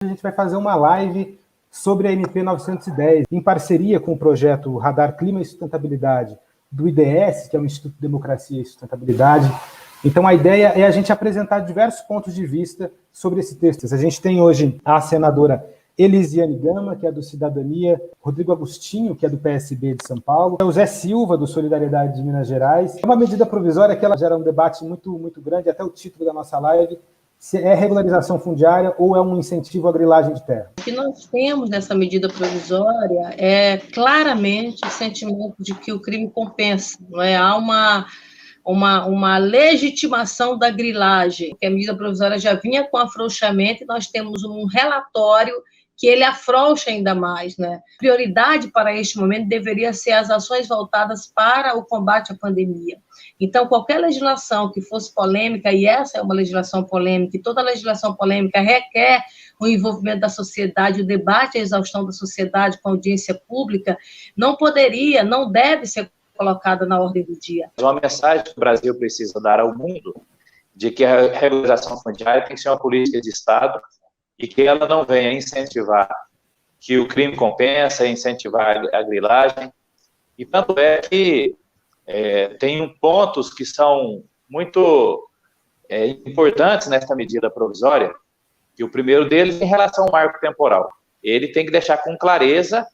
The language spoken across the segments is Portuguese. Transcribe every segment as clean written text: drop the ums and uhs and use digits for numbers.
A gente vai fazer uma live sobre a MP 910, em parceria com o projeto Radar Clima e Sustentabilidade do IDS, que é o Instituto de Democracia e Sustentabilidade. Então, a ideia é a gente apresentar diversos pontos de vista sobre esse texto. A gente tem hoje a senadora Elisiane Gama, que é do Cidadania, Rodrigo Agostinho, que é do PSB de São Paulo, o Zé Silva, do Solidariedade de Minas Gerais. É uma medida provisória que ela gera um debate muito grande, até o título da nossa live, se é regularização fundiária ou é um incentivo à grilagem de terra. O que nós temos nessa medida provisória é claramente o sentimento de que o crime compensa, não é? Há uma legitimação da grilagem, que a medida provisória já vinha com afrouxamento, e nós temos um relatório que ele afrouxa ainda mais, né? Prioridade para este momento deveria ser as ações voltadas para o combate à pandemia. Então, qualquer legislação que fosse polêmica, e essa é uma legislação polêmica, e toda legislação polêmica requer o envolvimento da sociedade, o debate, a exaustão da sociedade com audiência pública, não poderia, não deve ser colocada na ordem do dia. Uma mensagem que o Brasil precisa dar ao mundo de que a regularização fundiária tem que ser uma política de Estado e que ela não venha incentivar que o crime compensa, incentivar a grilagem. E tanto é que tem pontos que são muito importantes nessa medida provisória, e o primeiro deles em relação ao marco temporal. Ele tem que deixar com clareza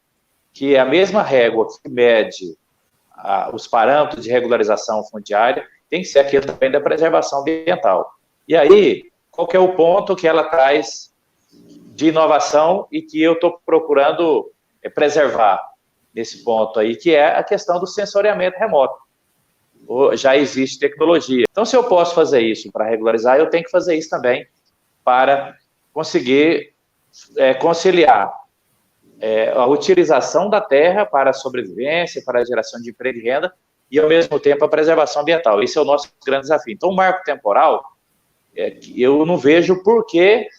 que a mesma régua que mede os parâmetros de regularização fundiária tem que ser aquele também da preservação ambiental. E aí, qual que é o ponto que ela traz de inovação e que eu estou procurando preservar nesse ponto aí, que é a questão do sensoriamento remoto. Já existe tecnologia. Então, se eu posso fazer isso para regularizar, eu tenho que fazer isso também para conseguir conciliar a utilização da terra para a sobrevivência, para a geração de emprego e renda, e, ao mesmo tempo, a preservação ambiental. Esse é o nosso grande desafio. Então, o marco temporal, eu não vejo por que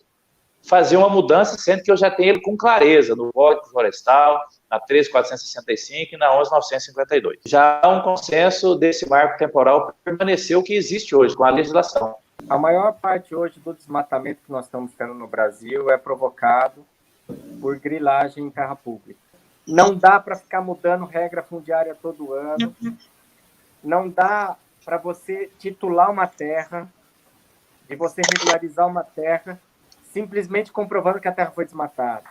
fazer uma mudança, sendo que eu já tenho ele com clareza no Código Florestal, na 13.465 e na 11.952. Já há um consenso desse marco temporal permanecer o que existe hoje, com a legislação. A maior parte hoje do desmatamento que nós estamos tendo no Brasil é provocado por grilagem em terra pública. Não dá para ficar mudando regra fundiária todo ano, não dá para você titular uma terra, e você regularizar uma terra, simplesmente comprovando que a terra foi desmatada,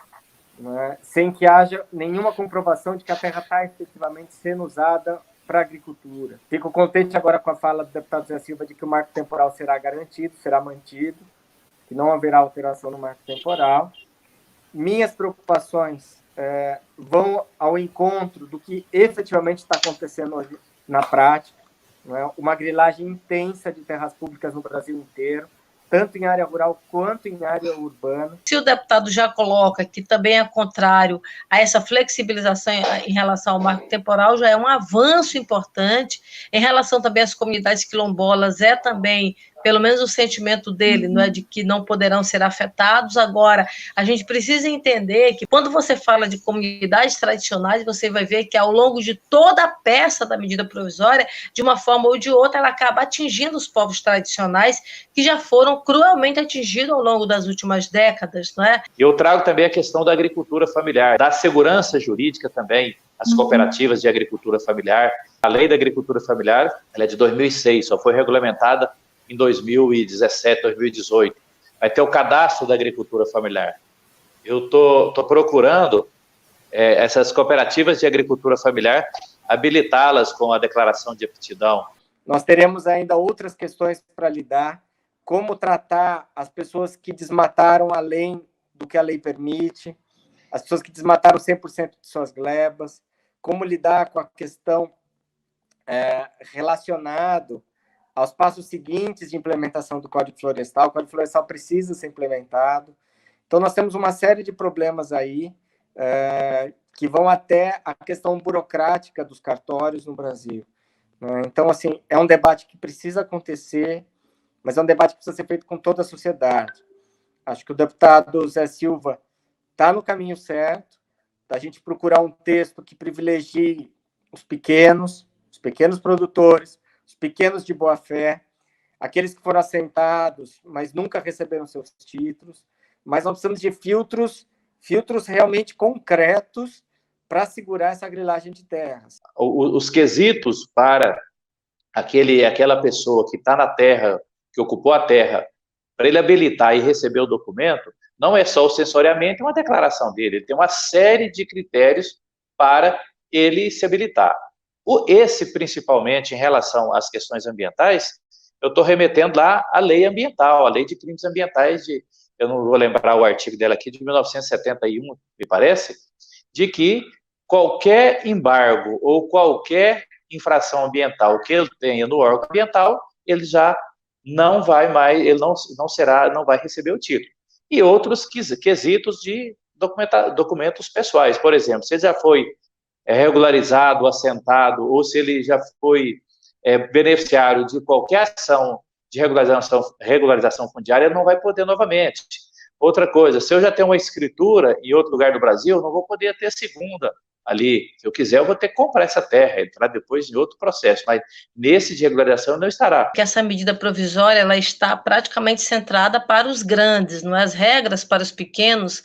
né? Sem que haja nenhuma comprovação de que a terra está efetivamente sendo usada para a agricultura. Fico contente agora com a fala do deputado Zé Silva de que o marco temporal será garantido, será mantido, que não haverá alteração no marco temporal. Minhas preocupações vão ao encontro do que efetivamente está acontecendo hoje na prática, né? Uma grilagem intensa de terras públicas no Brasil inteiro, tanto em área rural quanto em área urbana. Se o deputado já coloca que também é contrário a essa flexibilização em relação ao marco temporal, já é um avanço importante. Em relação também às comunidades quilombolas, é também, pelo menos o sentimento dele, não é, de que não poderão ser afetados. Agora, a gente precisa entender que quando você fala de comunidades tradicionais, você vai ver que ao longo de toda a peça da medida provisória, de uma forma ou de outra, ela acaba atingindo os povos tradicionais que já foram cruelmente atingidos ao longo das últimas décadas, não é? Eu trago também a questão da agricultura familiar, da segurança jurídica também, as cooperativas de agricultura familiar. A lei da agricultura familiar, ela é de 2006, só foi regulamentada em 2017, 2018. Vai ter o cadastro da agricultura familiar. Eu tô procurando essas cooperativas de agricultura familiar, habilitá-las com a declaração de aptidão. Nós teremos ainda outras questões para lidar, como tratar as pessoas que desmataram além do que a lei permite, as pessoas que desmataram 100% de suas glebas, como lidar com a questão relacionado aos passos seguintes de implementação do Código Florestal. O Código Florestal precisa ser implementado. Então, nós temos uma série de problemas aí que vão até a questão burocrática dos cartórios no Brasil. Então, assim, é um debate que precisa acontecer, mas é um debate que precisa ser feito com toda a sociedade. Acho que o deputado Zé Silva está no caminho certo, da gente procurar um texto que privilegie os pequenos produtores, os pequenos de boa-fé, aqueles que foram assentados, mas nunca receberam seus títulos, mas nós precisamos de filtros realmente concretos para segurar essa grilagem de terras. Os quesitos para aquela pessoa que está na terra, que ocupou a terra, para ele habilitar e receber o documento, não é só o sensoriamento, é uma declaração dele. Ele tem uma série de critérios para ele se habilitar. Esse, principalmente, em relação às questões ambientais, eu estou remetendo lá à lei ambiental, a lei de crimes ambientais, eu não vou lembrar o artigo dela aqui, de 1971, me parece, de que qualquer embargo ou qualquer infração ambiental que ele tenha no órgão ambiental, ele já não vai mais, ele não vai receber o título. E outros quesitos de documentos pessoais, por exemplo, se ele já foi regularizado, assentado, ou se ele já foi beneficiário de qualquer ação de regularização fundiária, ele não vai poder novamente. Outra coisa, se eu já tenho uma escritura em outro lugar do Brasil, eu não vou poder ter segunda ali. Se eu quiser, eu vou ter que comprar essa terra, entrar depois em outro processo, mas nesse de regularização não estará. Que essa medida provisória, ela está praticamente centrada para os grandes, não é? As regras para os pequenos,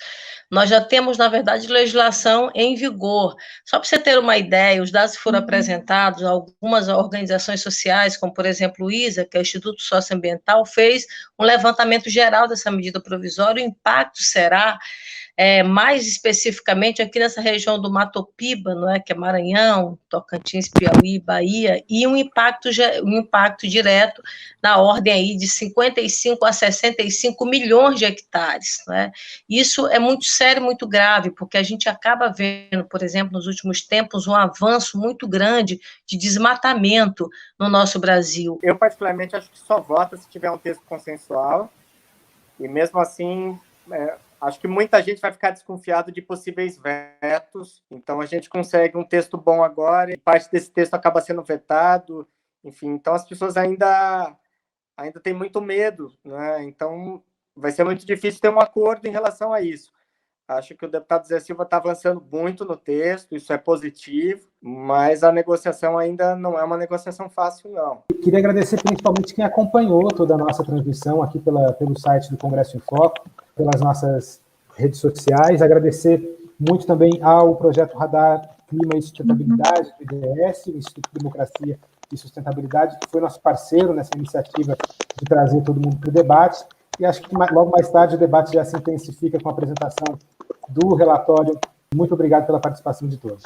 nós já temos, na verdade, legislação em vigor. Só para você ter uma ideia, os dados que foram apresentados, algumas organizações sociais, como, por exemplo, o ISA, que é o Instituto Socioambiental, fez um levantamento geral dessa medida provisória. O impacto será, mais especificamente, aqui nessa região do Matopiba, não é? Que é Maranhão, Tocantins, Piauí, Bahia, e um impacto direto na ordem aí de 55 a 65 milhões de hectares, não é? Isso é muito sério, muito grave, porque a gente acaba vendo, por exemplo, nos últimos tempos, um avanço muito grande de desmatamento no nosso Brasil. Eu, particularmente, acho que só vota se tiver um texto consensual, e mesmo assim, acho que muita gente vai ficar desconfiado de possíveis vetos, então a gente consegue um texto bom agora, e parte desse texto acaba sendo vetado, enfim, então as pessoas ainda têm muito medo, né? Então vai ser muito difícil ter um acordo em relação a isso. Acho que o deputado Zé Silva está avançando muito no texto, isso é positivo, mas a negociação ainda não é uma negociação fácil, não. Eu queria agradecer principalmente quem acompanhou toda a nossa transmissão aqui pelo site do Congresso em Foco, pelas nossas redes sociais. Agradecer muito também ao Projeto Radar Clima e Sustentabilidade, do IDS, o Instituto de Democracia e Sustentabilidade, que foi nosso parceiro nessa iniciativa de trazer todo mundo para o debate. E acho que logo mais tarde o debate já se intensifica com a apresentação do relatório. Muito obrigado pela participação de todos.